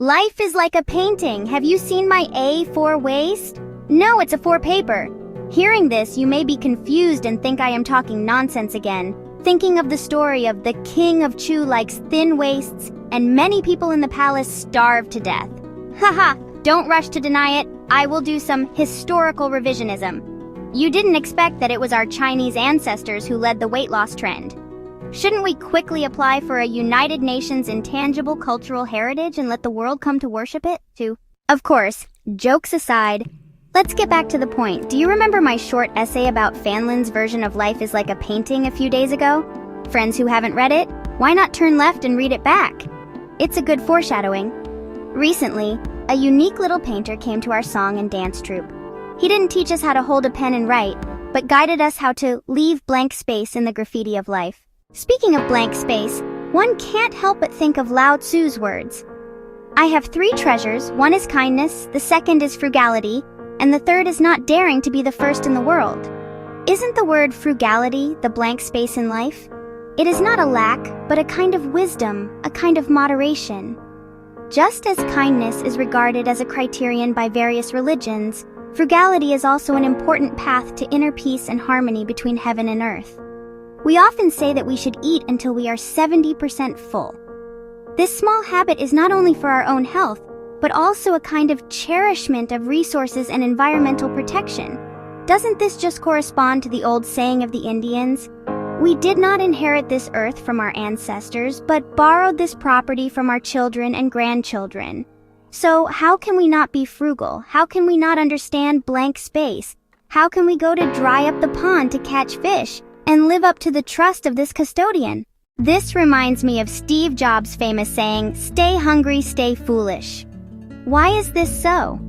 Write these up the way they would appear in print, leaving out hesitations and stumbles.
Life is like a painting. Have you seen my A4 waist? No, it's A4 paper. Hearing this, you may be confused and think I am talking nonsense again, thinking of the story of the king of Chu likes thin waists, and many people in the palace starved to death. Haha, don't rush to deny it. I will do some historical revisionism. You didn't expect that it was our Chinese ancestors who led the weight loss trend. Shouldn't we quickly apply for a United Nations intangible cultural heritage and let the world come to worship it, too? Of course, jokes aside, let's get back to the point. Do you remember my short essay about Fanlin's version of life is like a painting a few days ago? Friends who haven't read it, why not turn left and read it back? It's a good foreshadowing. Recently, a unique little painter came to our song and dance troupe. He didn't teach us how to hold a pen and write, but guided us how to leave blank space in the graffiti of life. Speaking of blank space, one can't help but think of Lao Tzu's words. I have 3 treasures. One is kindness, the second is frugality, and the third is not daring to be the first in the world. Isn't the word frugality the blank space in life? It is not a lack, but a kind of wisdom, a kind of moderation. Just as kindness is regarded as a criterion by various religions, frugality is also an important path to inner peace and harmony between heaven and earth. We often say that we should eat until we are 70% full. This small habit is not only for our own health, but also a kind of cherishment of resources and environmental protection. Doesn't this just correspond to the old saying of the Indians? We did not inherit this earth from our ancestors, but borrowed this property from our children and grandchildren. So how can we not be frugal? How can we not understand blank space? How can we go to dry up the pond to catch fish and live up to the trust of this custodian? This reminds me of Steve Jobs' famous saying, "Stay hungry, stay foolish." Why is this so?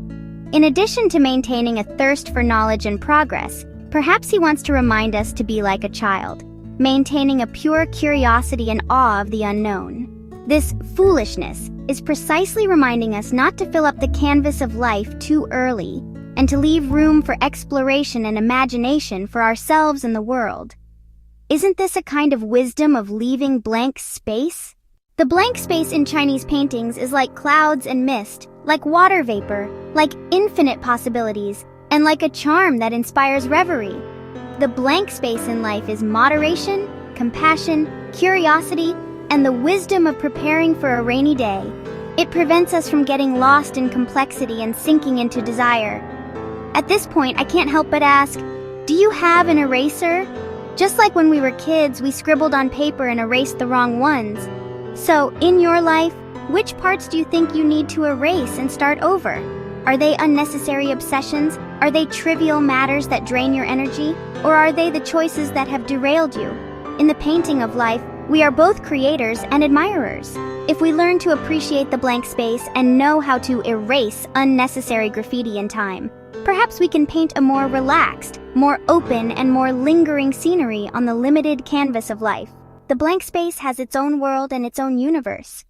In addition to maintaining a thirst for knowledge and progress, perhaps he wants to remind us to be like a child, maintaining a pure curiosity and awe of the unknown. This foolishness is precisely reminding us not to fill up the canvas of life too early, and to leave room for exploration and imagination for ourselves and the world. Isn't this a kind of wisdom of leaving blank space? The blank space in Chinese paintings is like clouds and mist, like water vapor, like infinite possibilities, and like a charm that inspires reverie. The blank space in life is moderation, compassion, curiosity, and the wisdom of preparing for a rainy day. It prevents us from getting lost in complexity and sinking into desire. At this point, I can't help but ask, do you have an eraser? Just like when we were kids, we scribbled on paper and erased the wrong ones. So, in your life, which parts do you think you need to erase and start over? Are they unnecessary obsessions? Are they trivial matters that drain your energy? Or are they the choices that have derailed you? In the painting of life, we are both creators and admirers. If we learn to appreciate the blank space and know how to erase unnecessary graffiti in time, perhaps we can paint a more relaxed, more open, and more lingering scenery on the limited canvas of life. The blank space has its own world and its own universe.